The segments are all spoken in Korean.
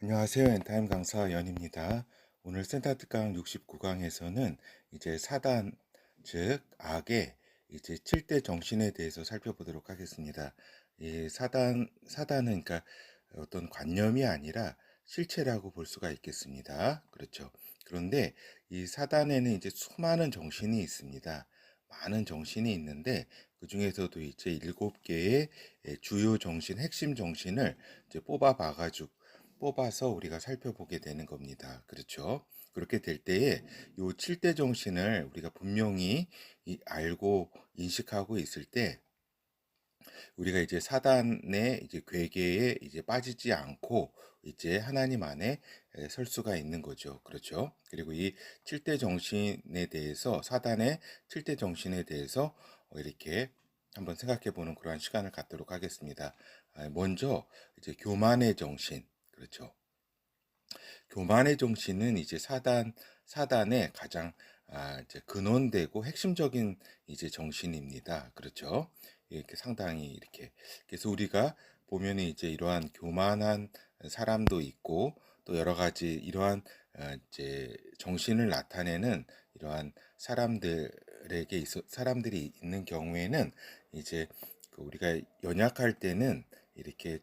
안녕하세요. 엔타임 강사 연입니다. 오늘 센터특강 69강에서는 이제 사단, 즉 악의 이제 7대 정신에 대해서 살펴보도록 하겠습니다. 이 사단은 그러니까 어떤 관념이 아니라 실체라고 볼 수가 있겠습니다. 그렇죠. 그런데 이 사단에는 이제 수많은 정신이 있습니다. 많은 정신이 있는데 그 중에서도 이제 7개의 주요 정신, 핵심 정신을 이제 뽑아서 우리가 살펴보게 되는 겁니다. 그렇죠? 그렇게 될 때에 요 7대 정신을 우리가 분명히 알고 인식하고 있을 때 우리가 이제 사단의 이제 괴계에 이제 빠지지 않고 이제 하나님 안에 설 수가 있는 거죠. 그렇죠? 그리고 이 7대 정신에 대해서 사단의 7대 정신에 대해서 이렇게 한번 생각해 보는 그러한 시간을 갖도록 하겠습니다. 먼저 이제 교만의 정신. 그렇죠. 교만의 정신은 이제 사단의 가장 이제 근원되고 핵심적인 이제 정신입니다. 그렇죠? 이렇게 상당히 이렇게 그래서 우리가 보면은 이제 이러한 교만한 사람도 있고 또 여러 가지 이러한 이제 정신을 나타내는 이러한 사람들이 있는 경우에는 이제 그 우리가 연약할 때는 이렇게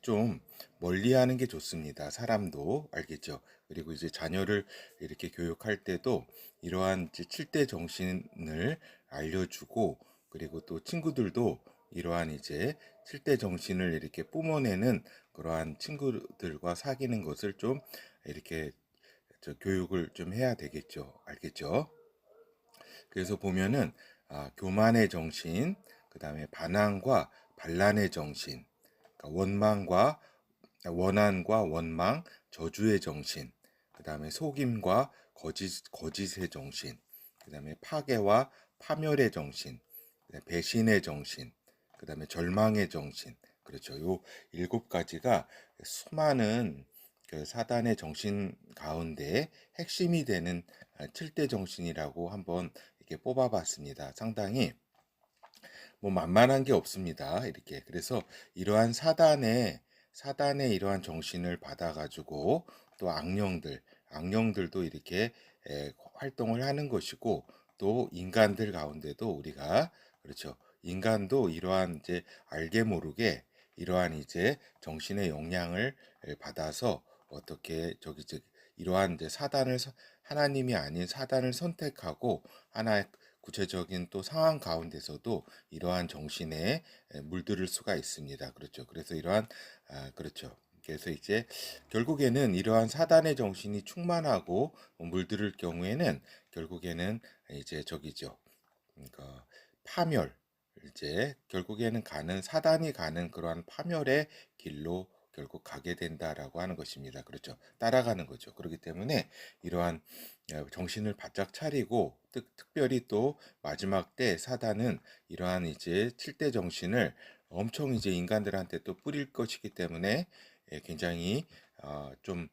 좀 멀리하는 게 좋습니다. 사람도 알겠죠? 그리고 이제 자녀를 이렇게 교육할 때도 이러한 이제 7대 정신을 알려주고 그리고 또 친구들도 이러한 이제 7대 정신을 이렇게 뿜어내는 그러한 친구들과 사귀는 것을 좀 이렇게 교육을 좀 해야 되겠죠. 알겠죠? 그래서 보면은 교만의 정신, 그 다음에 반항과 반란의 정신, 그러니까 원한과 원망, 저주의 정신, 그 다음에 속임과 거짓의 정신, 그 다음에 파괴와 파멸의 정신, 그다음에 배신의 정신, 그 다음에 절망의 정신. 그렇죠. 요 7가지가 수많은 그 사단의 정신 가운데 핵심이 되는 7대 정신이라고 한번 이렇게 뽑아봤습니다. 상당히 뭐 만만한 게 없습니다. 이렇게 그래서 이러한 사단의 이러한 정신을 받아가지고 또 악령들도 이렇게 활동을 하는 것이고 또 인간들 가운데도 우리가 그렇죠. 인간도 이러한 이제 알게 모르게 이러한 이제 정신의 영향을 받아서 어떻게 이러한 이제 하나님이 아닌 사단을 선택하고 하나의 구체적인 또 상황 가운데서도 이러한 정신에 물들을 수가 있습니다. 그렇죠. 그래서 그렇죠. 그래서 이제 결국에는 이러한 사단의 정신이 충만하고 물들을 경우에는 결국에는 이제 그러니까 파멸 이제 결국에는 사단이 가는 그러한 파멸의 길로 결국 가게 된다라고 하는 것입니다. 그렇죠. 따라가는 거죠. 그렇기 때문에 이러한 정신을 바짝 차리고 특별히 또 마지막 때 사단은 이러한 이제 7대 정신을 엄청 이제 인간들한테 또 뿌릴 것이기 때문에 굉장히 좀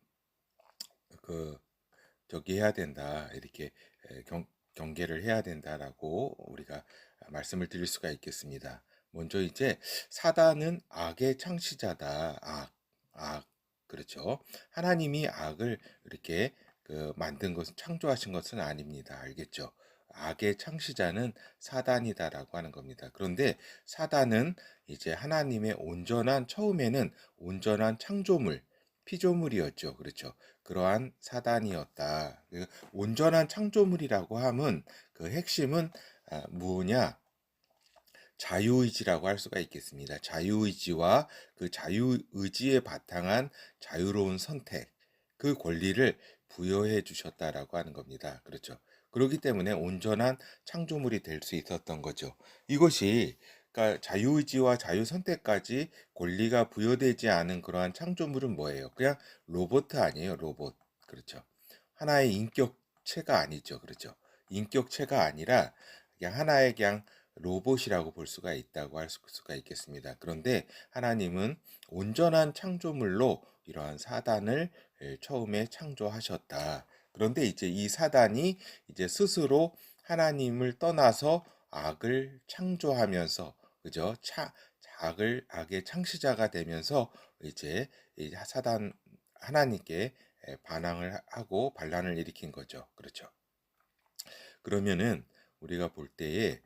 그 해야 된다. 이렇게 경계를 해야 된다라고 우리가 말씀을 드릴 수가 있겠습니다. 먼저 이제 사단은 악의 창시자다. 악. 그렇죠. 하나님이 악을 이렇게 창조하신 것은 아닙니다. 알겠죠? 악의 창시자는 사단이다라고 하는 겁니다. 그런데 사단은 이제 처음에는 온전한 피조물이었죠. 그렇죠. 그러한 사단이었다. 온전한 창조물이라고 함은 그 핵심은 뭐냐? 자유의지라고 할 수가 있겠습니다. 자유의지와 그 자유의지에 바탕한 자유로운 선택, 그 권리를 부여해 주셨다라고 하는 겁니다. 그렇죠. 그렇기 때문에 온전한 창조물이 될 수 있었던 거죠. 그러니까 자유의지와 자유선택까지 권리가 부여되지 않은 그러한 창조물은 뭐예요? 그냥 로봇 아니에요, 로봇. 그렇죠. 하나의 인격체가 아니죠. 그렇죠. 인격체가 아니라 그냥 로봇이라고 볼 수가 있다고 할 수가 있겠습니다. 그런데 하나님은 온전한 창조물로 이러한 사단을 처음에 창조하셨다. 그런데 이제 이 사단이 이제 스스로 하나님을 떠나서 악을 창조하면서 그죠? 악의 창시자가 되면서 이제 이 사단 하나님께 반항을 하고 반란을 일으킨 거죠. 그렇죠. 그러면은 우리가 볼 때에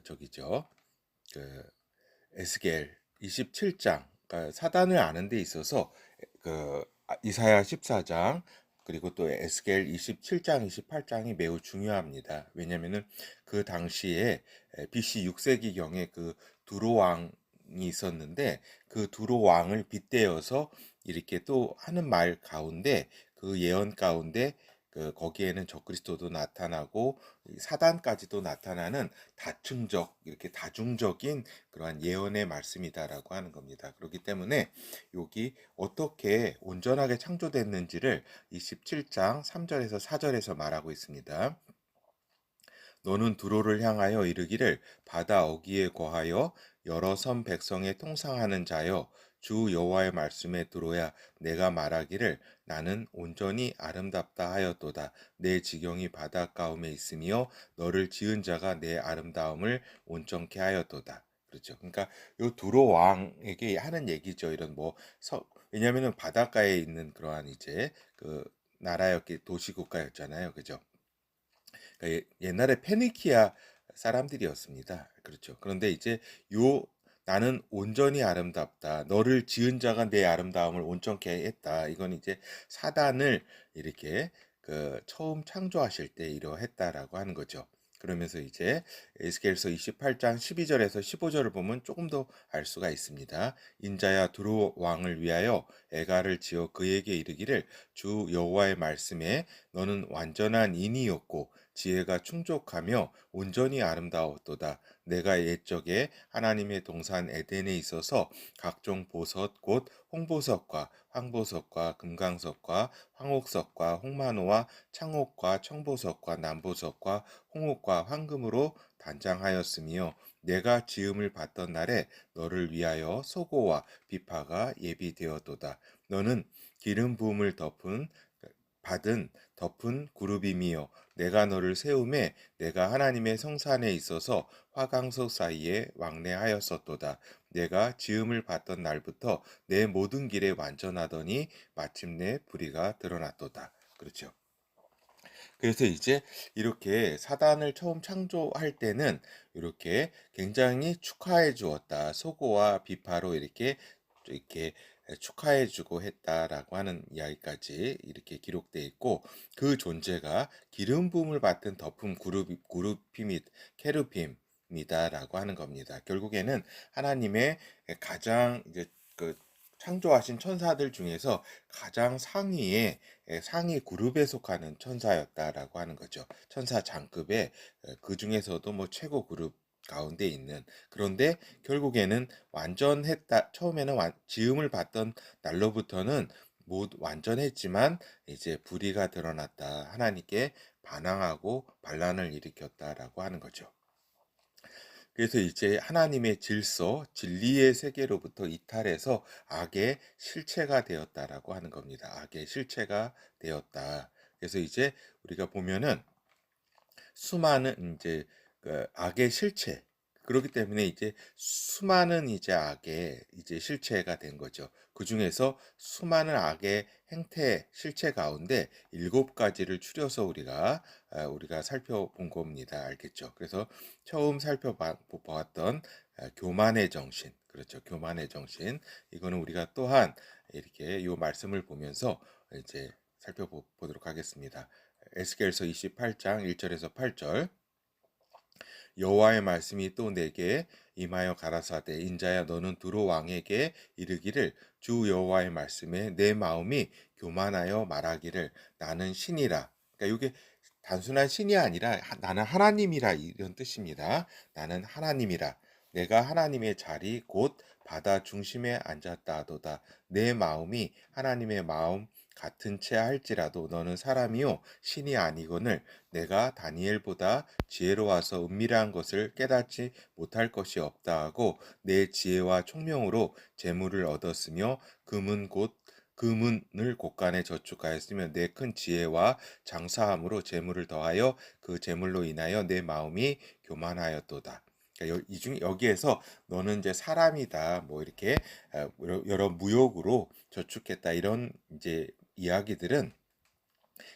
저기죠. 그 에스겔 27장, 그러니까 사단을 아는 데 있어서 이사야 14장 그리고 또 에스겔 27장, 28장이 매우 중요합니다. 왜냐면은 그 당시에 BC 6세기경에 그 두로 왕이 있었는데 그 두로 왕을 빗대어서 이렇게 또 하는 말 가운데 그 예언 가운데 거기에는 적그리스도도 나타나고 사단까지도 나타나는 다층적 이렇게 다중적인 그러한 예언의 말씀이다라고 하는 겁니다. 그렇기 때문에 여기 어떻게 온전하게 창조됐는지를 27장 3절에서 4절에서 말하고 있습니다. 너는 두로를 향하여 이르기를 바다 어귀에 거하여 여러 섬 백성의 통상하는 자여 주 여호와의 말씀에 들어야 내가 말하기를 나는 온전히 아름답다 하였도다. 내 지경이 바닷가운데 있으며 너를 지은 자가 내 아름다움을 온전케 하였도다. 그렇죠. 그러니까 요 두로 왕에게 하는 얘기죠. 이런 왜냐면은 바닷가에 있는 그러한 이제 나라였기 도시국가였잖아요. 그죠? 그러니까 옛날에 페니키아 사람들이었습니다. 그렇죠. 그런데 이제 요 나는 온전히 아름답다. 너를 지은 자가 내 아름다움을 온전케 했다. 이건 이제 사단을 이렇게 처음 창조하실 때 이러했다라고 하는 거죠. 그러면서 이제 에스겔서 28장 12절에서 15절을 보면 조금 더 알 수가 있습니다. 인자야 두로 왕을 위하여 애가를 지어 그에게 이르기를 주 여호와의 말씀에 너는 완전한 인이었고 지혜가 충족하며 온전히 아름다웠도다. 내가 옛적에 하나님의 동산 에덴에 있어서 각종 보석 곧 홍보석과 황보석과 금강석과 황옥석과 홍만호와 창옥과 청보석과 남보석과 홍옥과 황금으로 단장하였으며 내가 지음을 받던 날에 너를 위하여 소고와 비파가 예비되었도다. 너는 기름 부음을 덮은 그룹이미요 내가 너를 세움에 내가 하나님의 성산에 있어서 화강석 사이에 왕래하였었도다. 내가 지음을 받던 날부터 내 모든 길에 완전하더니 마침내 불의가 드러났도다. 그렇죠. 그래서 이제 이렇게 사단을 처음 창조할 때는 이렇게 굉장히 축하해 주었다. 소고와 비파로 이렇게 축하해 주고 했다라고 하는 이야기까지 이렇게 기록되어 있고 그 존재가 기름 부음을 받은 덮음 그룹임 케루빔이다라고 하는 겁니다. 결국에는 하나님의 가장 이제 창조하신 천사들 중에서 가장 상위 그룹에 속하는 천사였다라고 하는 거죠. 천사 장급의 그 중에서도 뭐 최고 그룹 가운데 있는 그런데 결국에는 완전했다. 처음에는 지음을 받던 날로부터는 못 완전했지만 이제 불의가 드러났다. 하나님께 반항하고 반란을 일으켰다라고 하는 거죠. 그래서 이제 하나님의 질서, 진리의 세계로부터 이탈해서 악의 실체가 되었다라고 하는 겁니다. 악의 실체가 되었다. 그래서 이제 우리가 보면은 수많은 이제 악의 실체 그렇기 때문에 이제 수많은 이제 악의 이제 실체가 된 거죠. 그 중에서 수많은 악의 행태 실체 가운데 7가지를 추려서 우리가 살펴본 겁니다. 알겠죠? 그래서 처음 살펴보았던 교만의 정신, 그렇죠? 교만의 정신. 이거는 우리가 또한 이렇게 요 말씀을 보면서 이제 살펴보도록 하겠습니다. 에스겔서 28장 1절에서 8절 여호와의 말씀이 또 내게 임하여 가라사대 인자야 너는 두로 왕에게 이르기를 주 여호와의 말씀에 내 마음이 교만하여 말하기를 나는 신이라. 그러니까 이게 단순한 신이 아니라 나는 하나님이라 이런 뜻입니다. 나는 하나님이라. 내가 하나님의 자리 곧 바다 중심에 앉았다 하도다. 내 마음이 하나님의 마음 같은 채 할지라도 너는 사람이요 신이 아니거늘 내가 다니엘보다 지혜로워서 은밀한 것을 깨닫지 못할 것이 없다 하고 내 지혜와 총명으로 재물을 얻었으며 금은을 곳간에 저축하였으며 내 큰 지혜와 장사함으로 재물을 더하여 그 재물로 인하여 내 마음이 교만하였도다. 그러니까 여기에서 너는 이제 사람이다, 뭐 이렇게 여러 무역으로 저축했다, 이런 이제 이야기들은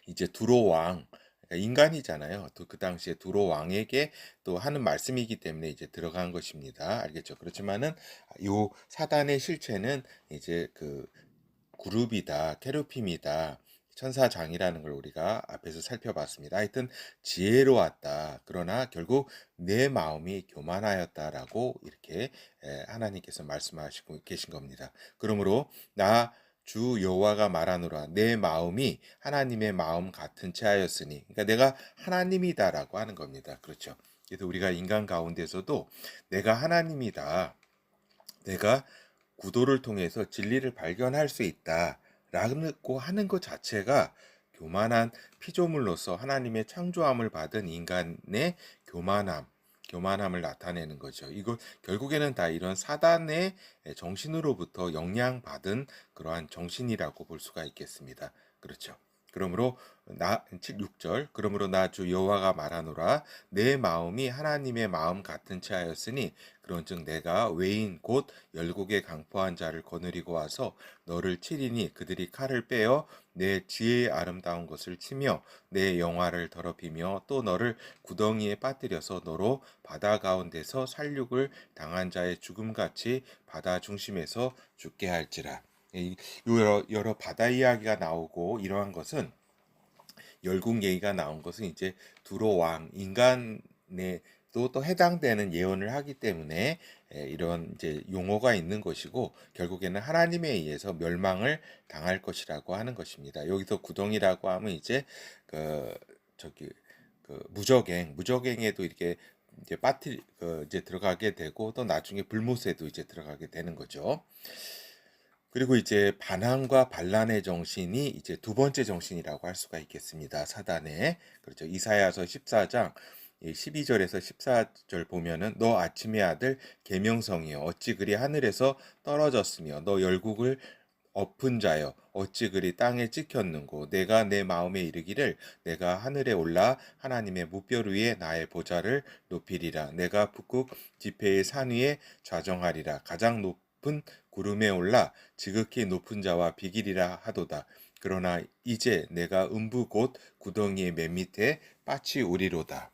이제 두로 왕, 그러니까 인간이잖아요. 또 그 당시에 두로 왕에게 또 하는 말씀이기 때문에 이제 들어간 것입니다. 알겠죠? 그렇지만은 요 사단의 실체는 이제 그 그룹이다, 케르핌이다, 천사장이라는 걸 우리가 앞에서 살펴봤습니다. 하여튼 지혜로웠다. 그러나 결국 내 마음이 교만하였다라고 이렇게 하나님께서 말씀하시고 계신 겁니다. 그러므로 나 주 여호와가 말하노라, 내 마음이 하나님의 마음 같은 채하였으니, 그러니까 내가 하나님이다라고 하는 겁니다. 그렇죠? 그래서 우리가 인간 가운데서도 내가 하나님이다, 내가 구도를 통해서 진리를 발견할 수 있다라고 하는 것 자체가 교만한 피조물로서 하나님의 창조함을 받은 인간의 교만함을 나타내는 거죠. 이거 결국에는 다 이런 사단의 정신으로부터 영향받은 그러한 정신이라고 볼 수가 있겠습니다. 그렇죠. 그러므로 6절, 그러므로 나 주 여호와가 말하노라, 내 마음이 하나님의 마음 같은 채하였으니 그런즉 내가 외인 곧 열국에 강포한 자를 거느리고 와서 너를 치리니 그들이 칼을 빼어 내 지혜의 아름다운 것을 치며 내 영화를 더럽히며 또 너를 구덩이에 빠뜨려서 너로 바다 가운데서 살육을 당한 자의 죽음같이 바다 중심에서 죽게 할지라. 여러 바다 이야기가 나오고 이러한 것은, 열국 얘기가 나온 것은 이제 두로 왕 인간에 또 해당되는 예언을 하기 때문에 이런 이제 용어가 있는 것이고, 결국에는 하나님에 의해서 멸망을 당할 것이라고 하는 것입니다. 여기서 구덩이라고 하면 이제 그 저기 그 무적행에도 이렇게 이제 이제 들어가게 되고, 또 나중에 불못에도 이제 들어가게 되는 거죠. 그리고 이제 반항과 반란의 정신이 이제 두 번째 정신이라고 할 수가 있겠습니다. 사단의. 그렇죠. 이사야서 14장 12절에서 14절 보면은 너 아침의 아들 계명성이여 어찌 그리 하늘에서 떨어졌으며 너 열국을 엎은 자여 어찌 그리 땅에 찍혔는고 내가 내 마음에 이르기를 내가 하늘에 올라 하나님의 무별 위에 나의 보좌를 높이리라. 내가 북극 지폐의 산 위에 좌정하리라. 가장 높은 구름에 올라 지극히 높은 자와 비기리라 하도다. 그러나 이제 내가 음부 곧 구덩이의 맨 밑에 빠치우리로다.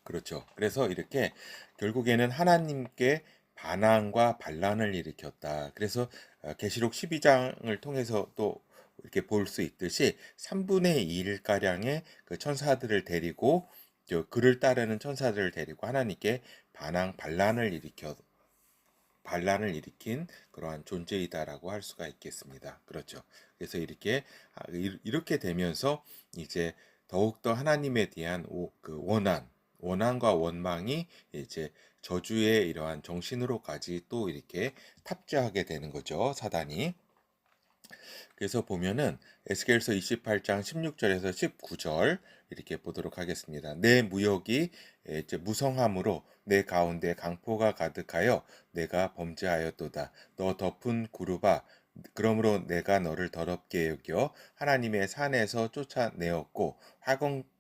그렇죠. 그래서 이렇게 결국에는 하나님께 반항과 반란을 일으켰다. 그래서 계시록 12장을 통해서 또 이렇게 볼 수 있듯이 3분의 2가량의 그 천사들을 데리고, 그를 따르는 천사들을 데리고 하나님께 반란을 일으킨 그러한 존재이다라고 할 수가 있겠습니다. 그렇죠. 그래서 이렇게 되면서 이제 더욱더 하나님에 대한 그 원한과 원망이 이제 저주의 이러한 정신으로까지 또 이렇게 탑재하게 되는 거죠, 사단이. 그래서 보면은 에스겔서 28장 16절에서 19절 이렇게 보도록 하겠습니다. 내 무역이 이제 무성함으로 내 가운데 강포가 가득하여 내가 범죄하였도다. 너 덮은 구루바, 그러므로 내가 너를 더럽게 여겨 하나님의 산에서 쫓아내었고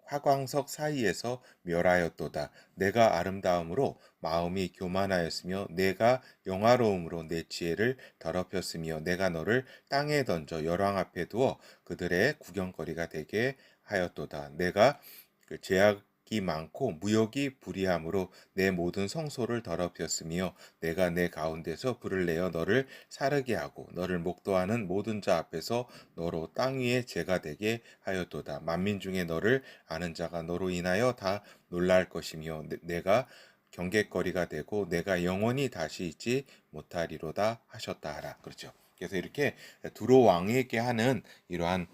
화광석 사이에서 멸하였도다. 내가 아름다움으로 마음이 교만하였으며 내가 영화로움으로 내 지혜를 더럽혔으며 내가 너를 땅에 던져 열왕 앞에 두어 그들의 구경거리가 되게 하였도다. 내가 그 죄악이 많고 무역이 불의함으로 내 모든 성소를 더럽혔으며 내가 내 가운데서 불을 내어 너를 사르게 하고 너를 목도하는 모든 자 앞에서 너로 땅 위에 죄가 되게 하였도다. 만민 중에 너를 아는 자가 너로 인하여 다 놀랄 것이며 내가 경계거리가 되고 내가 영원히 다시 있지 못하리로다 하셨다 하라. 그렇죠. 그래서 이렇게 두로 왕에게 하는 이러한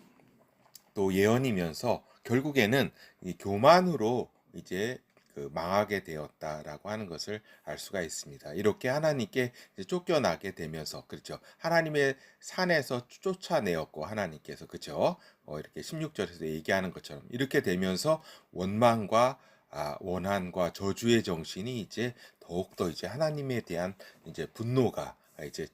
또 예언이면서 결국에는 이 교만으로 이제 그 망하게 되었다라고 하는 것을 알 수가 있습니다. 이렇게 하나님께 쫓겨나게 되면서, 그렇죠. 하나님의 산에서 쫓아내었고 하나님께서, 그렇죠. 이렇게 16절에서 얘기하는 것처럼 이렇게 되면서 원한과 저주의 정신이 이제 더욱더 이제 하나님에 대한 이제 분노가 이제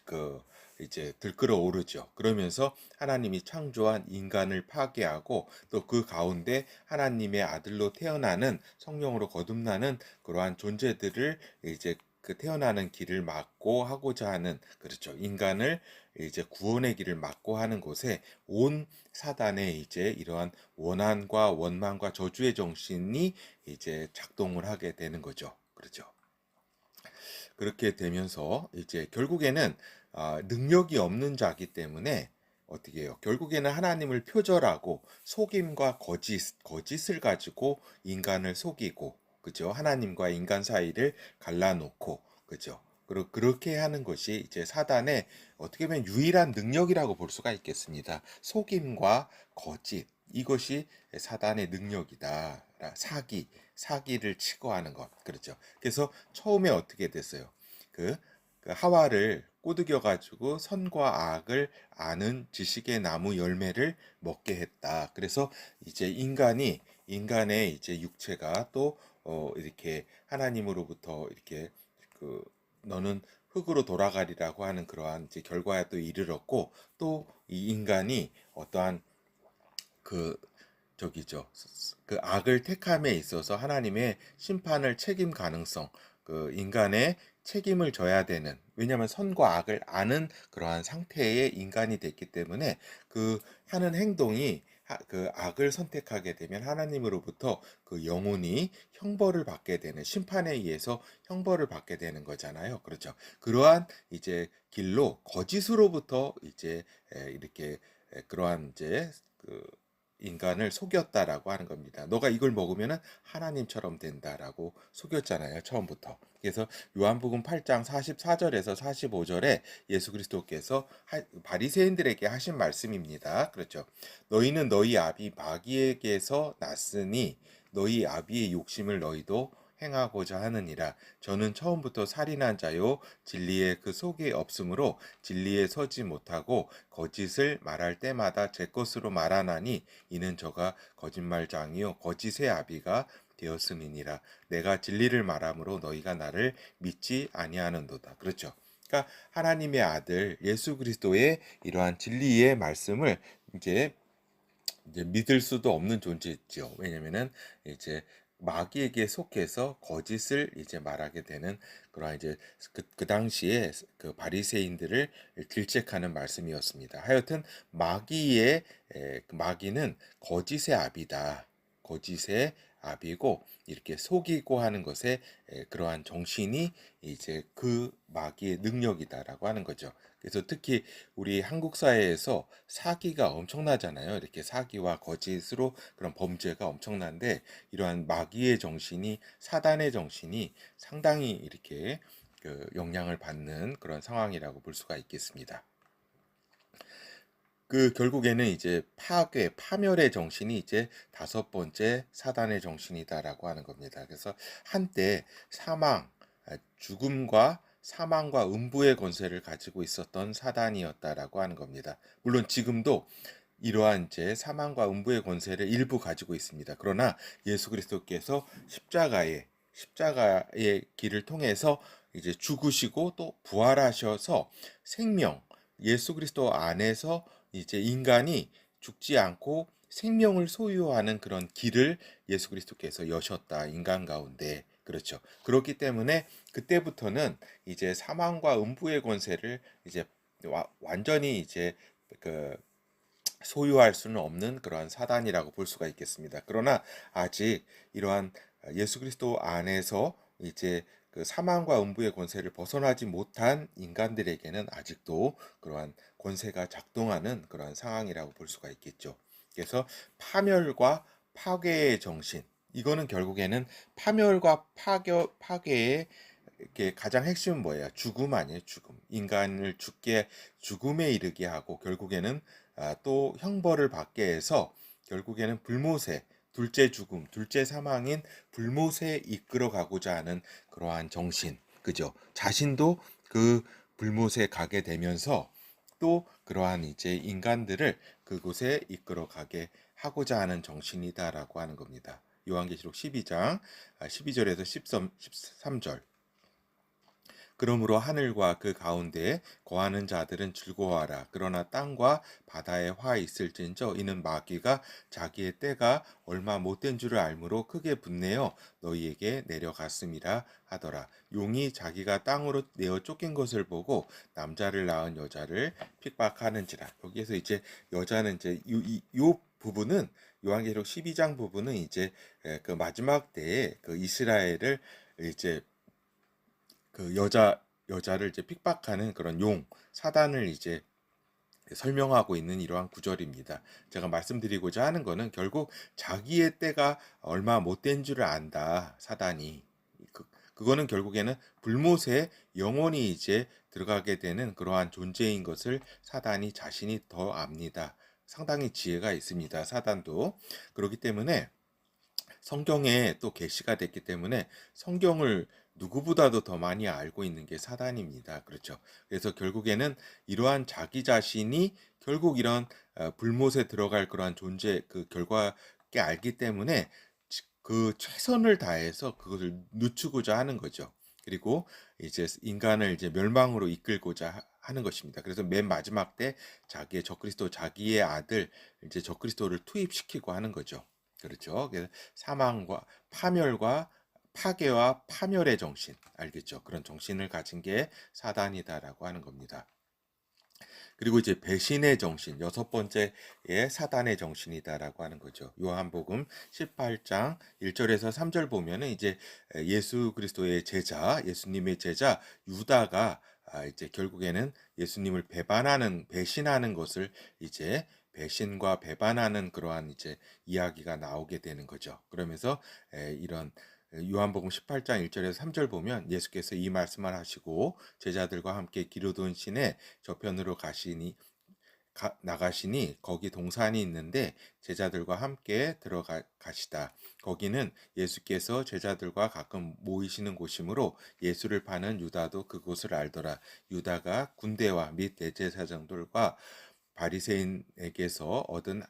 그 이제 들끓어 오르죠. 그러면서 하나님이 창조한 인간을 파괴하고 또 그 가운데 하나님의 아들로 태어나는 성령으로 거듭나는 그러한 존재들을 이제 그 태어나는 길을 막고 하고자 하는, 그렇죠, 인간을 이제 구원의 길을 막고 하는 곳에 온 사단의 이제 이러한 원한과 원망과 저주의 정신이 이제 작동을 하게 되는 거죠. 그렇죠. 그렇게 되면서 이제 결국에는 능력이 없는 자기 때문에 어떻게 해요? 결국에는 하나님을 표절하고 속임과 거짓을 가지고 인간을 속이고, 그죠? 하나님과 인간 사이를 갈라놓고, 그죠? 그렇게 하는 것이 이제 사단의 어떻게 보면 유일한 능력이라고 볼 수가 있겠습니다. 속임과 거짓. 이것이 사단의 능력이다. 사기를 치고 하는 것. 그렇죠. 그래서 처음에 어떻게 됐어요? 그, 그 하와를 꼬드겨 가지고 선과 악을 아는 지식의 나무 열매를 먹게 했다. 그래서 이제 인간의 이제 육체가 또 이렇게 하나님으로부터 이렇게 그 너는 흙으로 돌아가리라고 하는 그러한 이제 결과에 또 이르렀고, 또 이 인간이 어떠한 그 저기죠. 그 악을 택함에 있어서 하나님의 심판을 책임 가능성, 그 인간의 책임을 져야 되는, 왜냐하면 선과 악을 아는 그러한 상태의 인간이 됐기 때문에 그 하는 행동이 그 악을 선택하게 되면 하나님으로부터 그 영혼이 형벌을 받게 되는, 심판에 의해서 형벌을 받게 되는 거잖아요. 그렇죠. 그러한 이제 길로 거짓으로부터 이제 이렇게 그러한 이제 그 인간을 속였다라고 하는 겁니다. 너가 이걸 먹으면 하나님처럼 된다라고 속였잖아요, 처음부터. 그래서 요한복음 8장 44절에서 45절에 예수 그리스도께서 바리새인들에게 하신 말씀입니다. 그렇죠. 너희는 너희 아비 마귀에게서 났으니 너희 아비의 욕심을 너희도 행하고자 하느니라. 저는 처음부터 살인한 자요 진리의 그 속에 없으므로 진리에 서지 못하고 거짓을 말할 때마다 제 것으로 말하나니 이는 저가 거짓말장이요 거짓의 아비가 되었음이니라. 내가 진리를 말함으로 너희가 나를 믿지 아니하는도다. 그렇죠. 그러니까 하나님의 아들 예수 그리스도의 이러한 진리의 말씀을 이제 믿을 수도 없는 존재죠. 왜냐면은 이제 마귀에게 속해서 거짓을 이제 말하게 되는 그런 이제 그 당시에 그 바리새인들을 질책하는 말씀이었습니다. 하여튼 마귀는 거짓의 아비다. 거짓의 아비고 이렇게 속이고 하는 것에 그러한 정신이 이제 그 마귀의 능력이다라고 하는 거죠. 그래서 특히 우리 한국 사회에서 사기가 엄청나잖아요. 이렇게 사기와 거짓으로 그런 범죄가 엄청난데 이러한 마귀의 정신이, 사단의 정신이 상당히 이렇게 그 영향을 받는 그런 상황이라고 볼 수가 있겠습니다. 그 결국에는 이제 파멸의 정신이 이제 다섯 번째 사단의 정신이다라고 하는 겁니다. 그래서 한때 죽음과 사망과 음부의 권세를 가지고 있었던 사단이었다라고 하는 겁니다. 물론 지금도 이러한 이제 사망과 음부의 권세를 일부 가지고 있습니다. 그러나 예수 그리스도께서 십자가의 길을 통해서 이제 죽으시고 또 부활하셔서 생명, 예수 그리스도 안에서 이제 인간이 죽지 않고 생명을 소유하는 그런 길을 예수 그리스도께서 여셨다, 인간 가운데. 그렇죠. 그렇기 때문에 그때부터는 이제 사망과 음부의 권세를 이제 완전히 이제 그 소유할 수는 없는 그러한 사단이라고 볼 수가 있겠습니다. 그러나 아직 이러한 예수 그리스도 안에서 이제 그 사망과 음부의 권세를 벗어나지 못한 인간들에게는 아직도 그러한 권세가 작동하는 그러한 상황이라고 볼 수가 있겠죠. 그래서 파멸과 파괴의 정신, 이거는 결국에는 파멸과 파괴의 이렇게 가장 핵심은 뭐예요? 죽음 아니에요, 죽음. 인간을 죽음에 이르게 하고 결국에는 또 형벌을 받게 해서 결국에는 둘째 죽음, 둘째 사망인 불못에 이끌어 가고자 하는 그러한 정신, 그죠? 자신도 그 불못에 가게 되면서 또 그러한 이제 인간들을 그곳에 이끌어 가게 하고자 하는 정신이다라고 하는 겁니다. 요한계시록 12장 12절에서 13절. 그러므로 하늘과 그 가운데에 거하는 자들은 즐거워하라. 그러나 땅과 바다에 화 있을진저 이는 마귀가 자기의 때가 얼마 못된 줄을 알므로 크게 분내어 너희에게 내려갔음이라 하더라. 용이 자기가 땅으로 내어 쫓긴 것을 보고 남자를 낳은 여자를 핍박하는지라. 여기에서 이제 여자는 이제 요 부분은 요한계시록 12장 부분은 이제 그 마지막 때에 그 이스라엘을 이제 그 여자를 이제 핍박하는 그런 용 사단을 이제 설명하고 있는 이러한 구절입니다. 제가 말씀드리고자 하는 거는 결국 자기의 때가 얼마 못된 줄을 안다. 사단이. 그거는 결국에는 불못에 영원히 이제 들어가게 되는 그러한 존재인 것을 사단이 자신이 더 압니다. 상당히 지혜가 있습니다. 사단도. 그렇기 때문에 성경에 또 계시가 됐기 때문에 성경을 누구보다도 더 많이 알고 있는 게 사단입니다. 그렇죠. 그래서 결국에는 이러한 자기 자신이 결국 이런 불못에 들어갈 그러한 존재 그 결과게 알기 때문에 그 최선을 다해서 그것을 늦추고자 하는 거죠. 그리고 이제 인간을 이제 멸망으로 이끌고자 하는 것입니다. 그래서 맨 마지막 때 자기의 적그리스도 자기의 아들 이제 적그리스도를 투입시키고 하는 거죠. 그렇죠. 그래서 사망과 파멸과 파괴와 파멸의 정신 알겠죠? 그런 정신을 가진 게 사단이다라고 하는 겁니다. 그리고 이제 배신의 정신, 여섯 번째에 사단의 정신이다라고 하는 거죠. 요한복음 18장 1절에서 3절 보면은 이제 예수 그리스도의 제자, 예수님의 제자 유다가 이제 결국에는 예수님을 배신하는 것을 이제 배신과 배반하는 그러한 이제 이야기가 나오게 되는 거죠. 그러면서 이런 요한복음 18장 1절에서 3절 보면 예수께서 이 말씀을 하시고 제자들과 함께 기르던 시내 저편으로 나가시니 거기 동산이 있는데 제자들과 함께 들어가시다. 거기는 예수께서 제자들과 가끔 모이시는 곳이므로 예수를 파는 유다도 그곳을 알더라. 유다가 군대와 및 대제사장들과 바리새인에게서 얻은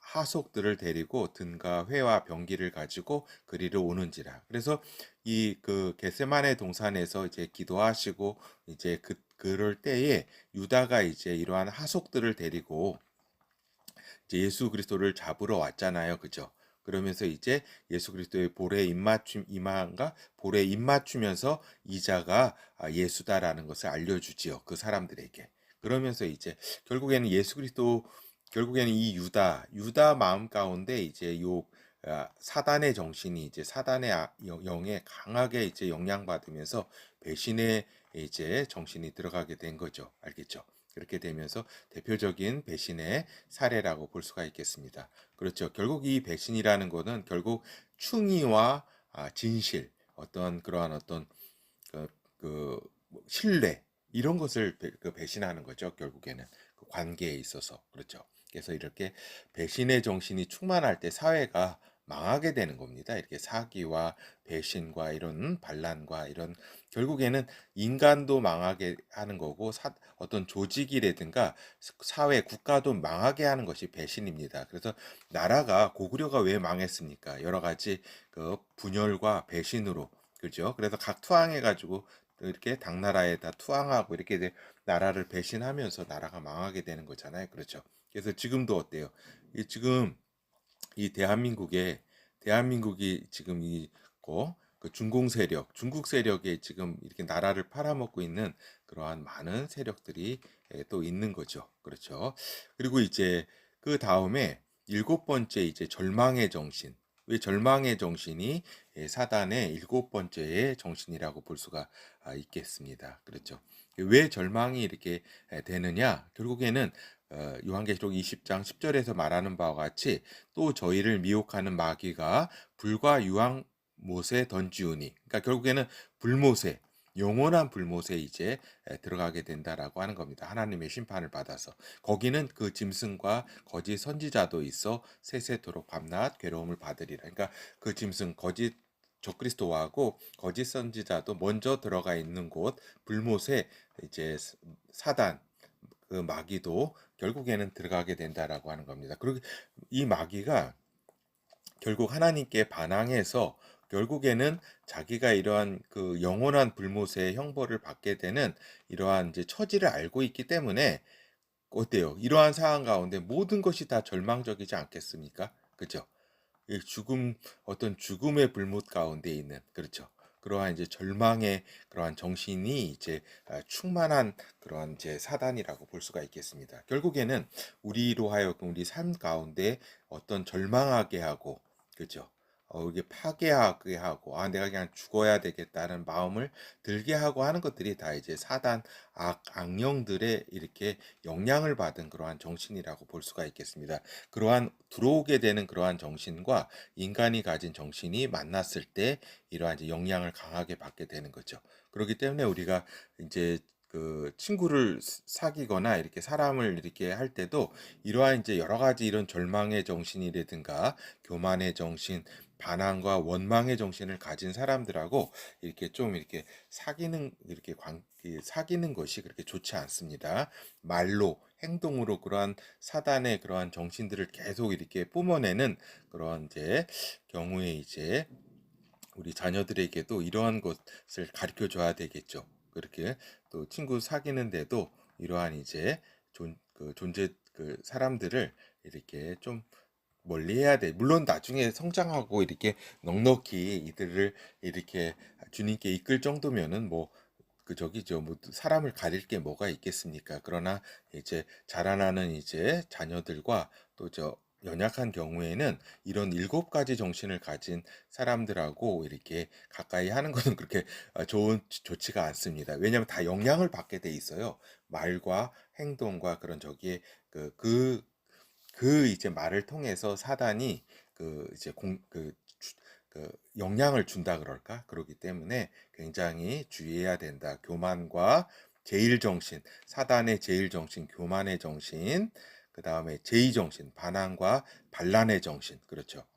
하속들을 데리고 등과 회와 병기를 가지고 그리로 오는지라. 그래서 이 그 겟세마네 동산에서 이제 기도하시고 이제 그럴 때에 유다가 이제 이러한 하속들을 데리고 이제 예수 그리스도를 잡으러 왔잖아요. 그죠? 그러면서 이제 예수 그리스도의 볼에 이마가 볼에 입맞추면서 이자가 예수다라는 것을 알려주지요. 그 사람들에게. 그러면서 이제 결국에는 예수 그리스도 결국에는 이 유다 마음 가운데 이제 요 사단의 정신이 이제 사단의 영에 강하게 이제 영향받으면서 배신의 이제 정신이 들어가게 된 거죠. 알겠죠? 그렇게 되면서 대표적인 배신의 사례라고 볼 수가 있겠습니다. 그렇죠. 결국 이 배신이라는 것은 결국 충의와 진실, 어떤 그러한 어떤 그 신뢰 이런 것을 배신하는 거죠. 결국에는 그 관계에 있어서 그렇죠. 그래서 이렇게 배신의 정신이 충만할 때 사회가 망하게 되는 겁니다. 이렇게 사기와 배신과 이런 반란과 이런 결국에는 인간도 망하게 하는 거고 어떤 조직이라든가 사회, 국가도 망하게 하는 것이 배신입니다. 그래서 나라가 고구려가 왜 망했습니까? 여러 가지 그 분열과 배신으로 그죠? 그래서 각 투항해가지고 이렇게 당나라에다 투항하고 이렇게 나라를 배신하면서 나라가 망하게 되는 거잖아요. 그렇죠? 그래서 지금도 어때요? 지금 이 대한민국이 지금 그 중국 세력에 지금 이렇게 나라를 팔아먹고 있는 그러한 많은 세력들이 또 있는 거죠. 그렇죠. 그리고 이제 그 다음에 일곱 번째 이제 절망의 정신. 왜 절망의 정신이 사단의 일곱 번째의 정신이라고 볼 수가 있겠습니다. 그렇죠. 왜 절망이 이렇게 되느냐? 결국에는 요한계시록 20장 10절에서 말하는 바와 같이 또 저희를 미혹하는 마귀가 불과 유황못에 던지우니 그러니까 결국에는 불못에 영원한 불못에 이제 들어가게 된다라고 하는 겁니다. 하나님의 심판을 받아서 거기는 그 짐승과 거짓 선지자도 있어 세세토록 밤낮 괴로움을 받으리라. 그러니까 그 짐승 거짓 적그리스도하고 거짓 선지자도 먼저 들어가 있는 곳 불못에 이제 사단 그 마귀도 결국에는 들어가게 된다라고 하는 겁니다. 그리고 이 마귀가 결국 하나님께 반항해서 결국에는 자기가 이러한 그 영원한 불못의 형벌을 받게 되는 이러한 이제 처지를 알고 있기 때문에 어때요? 이러한 상황 가운데 모든 것이 다 절망적이지 않겠습니까? 그죠? 이 죽음, 어떤 죽음의 불못 가운데 있는, 그렇죠. 그러한 이제 절망의 그러한 정신이 이제 충만한 그러한 이제 사단이라고 볼 수가 있겠습니다. 결국에는 우리로 하여금 우리 삶 가운데 어떤 절망하게 하고, 그죠? 이게 파괴하게 하고, 내가 그냥 죽어야 되겠다는 마음을 들게 하고 하는 것들이 다 이제 사단, 악령들의 이렇게 영향을 받은 그러한 정신이라고 볼 수가 있겠습니다. 그러한 들어오게 되는 그러한 정신과 인간이 가진 정신이 만났을 때 이러한 이제 영향을 강하게 받게 되는 거죠. 그렇기 때문에 우리가 이제 그 친구를 사귀거나 이렇게 사람을 이렇게 할 때도 이러한 이제 여러 가지 이런 절망의 정신이라든가 교만의 정신, 반항과 원망의 정신을 가진 사람들하고 이렇게 좀 이렇게 사귀는 이렇게 사귀는 것이 그렇게 좋지 않습니다. 말로 행동으로 그러한 사단의 그러한 정신들을 계속 이렇게 뿜어내는 그런 이제 경우에 이제 우리 자녀들에게도 이러한 것을 가르쳐 줘야 되겠죠. 그렇게 또 친구 사귀는데도 이러한 이제 존재 그 사람들을 이렇게 좀 멀리해야 돼. 물론 나중에 성장하고 이렇게 넉넉히 이들을 이렇게 주님께 이끌 정도면은 뭐 그 저기죠. 뭐 사람을 가릴 게 뭐가 있겠습니까? 그러나 이제 자라나는 이제 자녀들과 또 연약한 경우에는 이런 7가지 정신을 가진 사람들하고 이렇게 가까이 하는 것은 그렇게 좋지가 않습니다. 왜냐하면 다 영향을 받게 돼 있어요. 말과 행동과 그런 저기에 이제 말을 통해서 사단이 그 이제 그 영향을 준다 그럴까? 그러기 때문에 굉장히 주의해야 된다. 교만과 제일 정신, 사단의 제일 정신, 교만의 정신, 그 다음에 제의 정신, 반항과 반란의 정신, 그렇죠.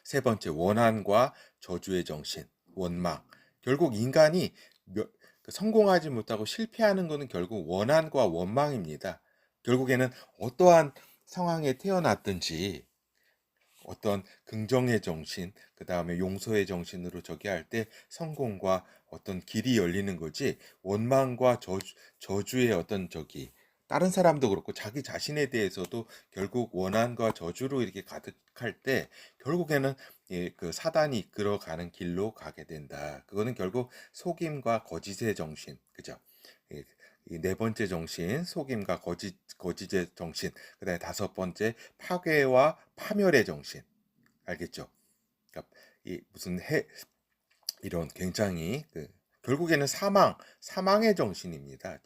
세 번째, 원한과 저주의 정신, 원망. 결국 인간이 성공하지 못하고 실패하는 것은 결국 원한과 원망입니다. 결국에는 어떠한 상황에 태어났든지 어떤 긍정의 정신, 그 다음에 용서의 정신으로 저기 할 때 성공과 어떤 길이 열리는 거지, 원망과 저주의 어떤 저기, 다른 사람도 그렇고 자기 자신에 대해서도 결국 원한과 저주로 이렇게 가득할 때 결국에는 그 사단이 이끌어가는 길로 가게 된다. 그거는 결국 속임과 거짓의 정신, 그죠? 예, 이네 번째 정신, 속임과 거짓의 정신, 그다음에 다섯 번째 파괴와 파멸의 정신, 알겠죠? 그러니까 이 무슨 이런 굉장히 결국에는 사망의 정신입니다.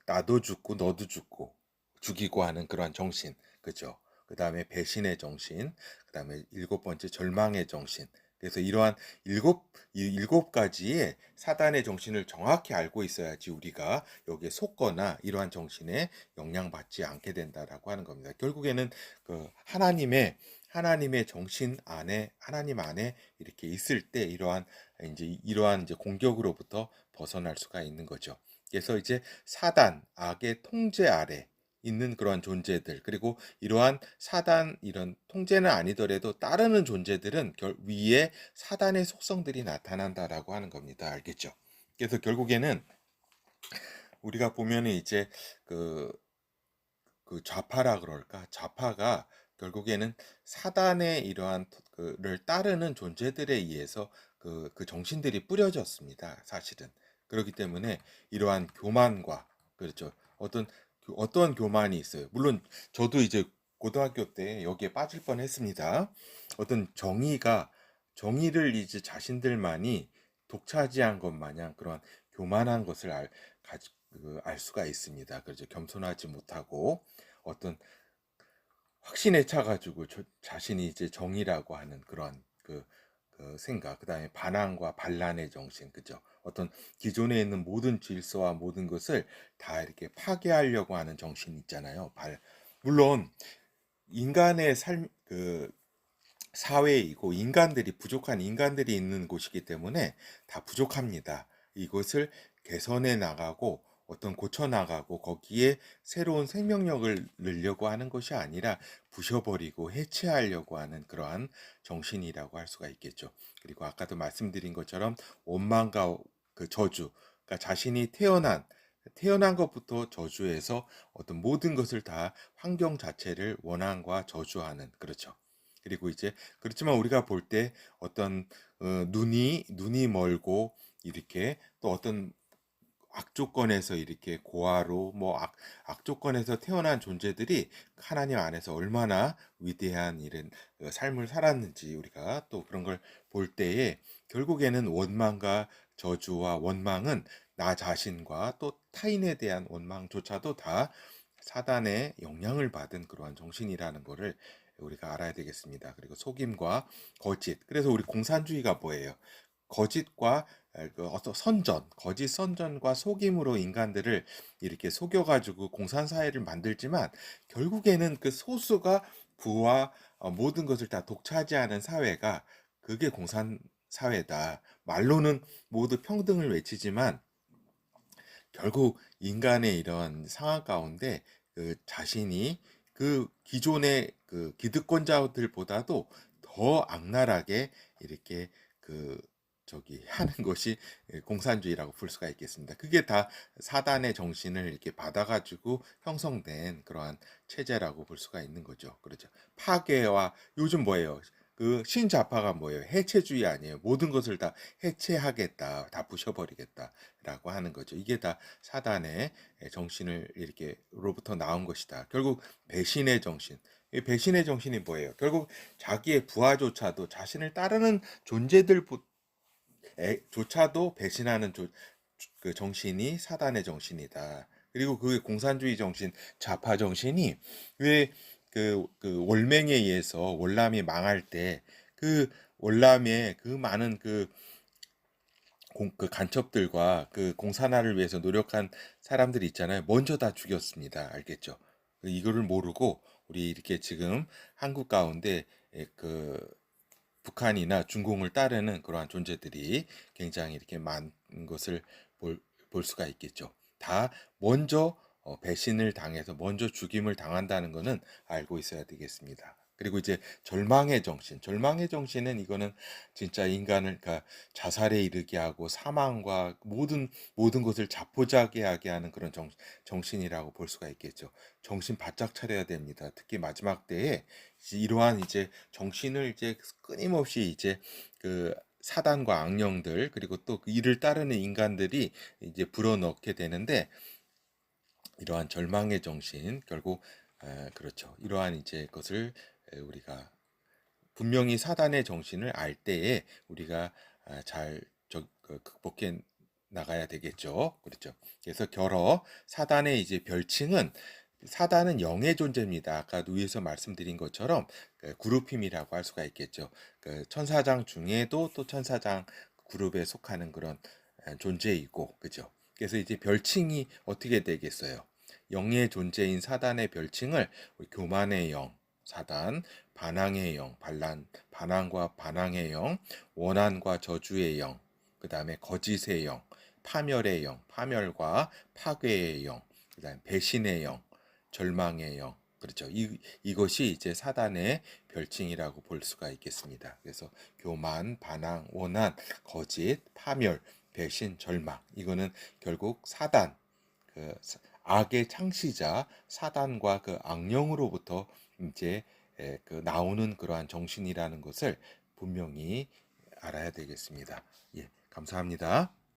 나도 죽고 너도 죽고 죽이고 하는 그러한 정신, 그죠? 그 다음에 배신의 정신, 그 다음에 7번째 절망의 정신. 그래서 이러한 일곱 가지의 사단의 정신을 정확히 알고 있어야지 우리가 여기에 속거나 이러한 정신에 영향받지 않게 된다라고 하는 겁니다. 결국에는 그 하나님의 정신 안에, 하나님 안에 이렇게 있을 때 이러한 이제 공격으로부터 벗어날 수가 있는 거죠. 그래서 이제 사단, 악의 통제 아래 있는 그러한 존재들, 그리고 이러한 사단, 이런 통제는 아니더라도 따르는 존재들은 위에 사단의 속성들이 나타난다라고 하는 겁니다. 알겠죠? 그래서 결국에는 우리가 보면은 이제 그 좌파라 그럴까? 좌파가 결국에는 사단의 이러한 그를 따르는 존재들에 의해서 그 정신들이 뿌려졌습니다. 사실은. 그렇기 때문에 이러한 교만과, 그렇죠. 어떤 교만이 있어요. 물론 저도 이제 고등학교 때 여기에 빠질 뻔했습니다. 어떤 정의를 이제 자신들만이 독차지한 것 마냥 그런 교만한 것을 알 수가 있습니다. 그렇죠. 겸손하지 못하고 어떤 확신에 차가지고 자신이 이제 정의라고 하는 그런 그 생각, 그 다음에 반항과 반란의 정신, 그죠? 어떤 기존에 있는 모든 질서와 모든 것을 다 이렇게 파괴하려고 하는 정신 있잖아요. 물론 인간의 사회이고 부족한 인간들이 있는 곳이기 때문에 다 부족합니다. 이것을 개선해 나가고 어떤 고쳐나가고 거기에 새로운 생명력을 넣으려고 하는 것이 아니라 부셔버리고 해체하려고 하는 그러한 정신이라고 할 수가 있겠죠. 그리고 아까도 말씀드린 것처럼 원망과 그 저주, 그러니까 자신이 태어난 것부터 저주해서 어떤 모든 것을 다 환경 자체를 원한과 저주하는, 그렇죠. 그리고 이제 그렇지만 우리가 볼 때 어떤 눈이 멀고 이렇게 또 어떤 악조건에서 이렇게 고아로 악조건에서 태어난 존재들이 하나님 안에서 얼마나 위대한 이런 삶을 살았는지 우리가 또 그런 걸 볼 때에 결국에는 원망과 저주와 원망은 나 자신과 또 타인에 대한 원망조차도 다 사단의 영향을 받은 그러한 정신이라는 것을 우리가 알아야 되겠습니다. 그리고 속임과 거짓. 그래서 우리 공산주의가 뭐예요? 거짓과 어떤 거짓 선전과 속임으로 인간들을 이렇게 속여가지고 공산사회를 만들지만 결국에는 그 소수가 부와 모든 것을 다 독차지하는 사회가 그게 공산사회다. 말로는 모두 평등을 외치지만 결국 인간의 이런 상황 가운데 그 자신이 그 기존의 그 기득권자들보다도 더 악랄하게 이렇게 그 하는 것이 공산주의라고 볼 수가 있겠습니다. 그게 다 사단의 정신을 이렇게 받아가지고 형성된 그러한 체제라고 볼 수가 있는 거죠. 그렇죠. 파괴와 요즘 뭐예요? 그 신자파가 뭐예요? 해체주의 아니에요. 모든 것을 다 해체하겠다, 다 부셔버리겠다라고 하는 거죠. 이게 다 사단의 정신을 이렇게로부터 나온 것이다. 결국 배신의 정신. 이 배신의 정신이 뭐예요? 결국 자기의 부하조차도 자신을 따르는 존재들조차도 배신하는 그 정신이 사단의 정신이다. 그리고 그 공산주의 정신, 좌파 정신이 왜 그 월맹에 의해서 월남이 망할 때 그 월남의 그 많은 그 간첩들과 그 공산화를 위해서 노력한 사람들이 있잖아요. 먼저 다 죽였습니다. 알겠죠? 이거를 모르고 우리 이렇게 지금 한국 가운데 그 북한이나 중공을 따르는 그러한 존재들이 굉장히 이렇게 많은 것을 볼 수가 있겠죠. 다 먼저 배신을 당해서 먼저 죽임을 당한다는 것은 알고 있어야 되겠습니다. 그리고 이제 절망의 정신은 이거는 진짜 인간을 그러니까 자살에 이르게 하고 사망과 모든 것을 자포자기하게 하는 그런 정신이라고 볼 수가 있겠죠. 정신 바짝 차려야 됩니다. 특히 마지막 때에 이러한 이제 정신을 이제 끊임없이 이제 그 사단과 악령들 그리고 또 그 이를 따르는 인간들이 이제 불어넣게 되는데 이러한 절망의 정신 결국 그렇죠. 이러한 이제 것을 우리가 분명히 사단의 정신을 알 때에 우리가 잘 극복해 나가야 되겠죠. 그렇죠. 그래서 사단의 이제 별칭은 사단은 영의 존재입니다. 아까 위에서 말씀드린 것처럼 그룹힘이라고 할 수가 있겠죠. 그 천사장 중에도 또 천사장 그룹에 속하는 그런 존재이고, 그죠? 그래서 이제 별칭이 어떻게 되겠어요? 영의 존재인 사단의 별칭을 교만의 영, 사단, 반항의 영, 반항과 반항의 영, 원한과 저주의 영, 그 다음에 거짓의 영, 파멸의 영, 파멸과 파괴의 영, 그 다음에 배신의 영, 절망의 영. 그렇죠. 이것이 이제 사단의 별칭이라고 볼 수가 있겠습니다. 그래서 교만, 반항, 원한, 거짓, 파멸, 배신, 절망. 이거는 결국 그 악의 창시자 사단과 그 악령으로부터 이제 그 나오는 그러한 정신이라는 것을 분명히 알아야 되겠습니다. 예, 감사합니다.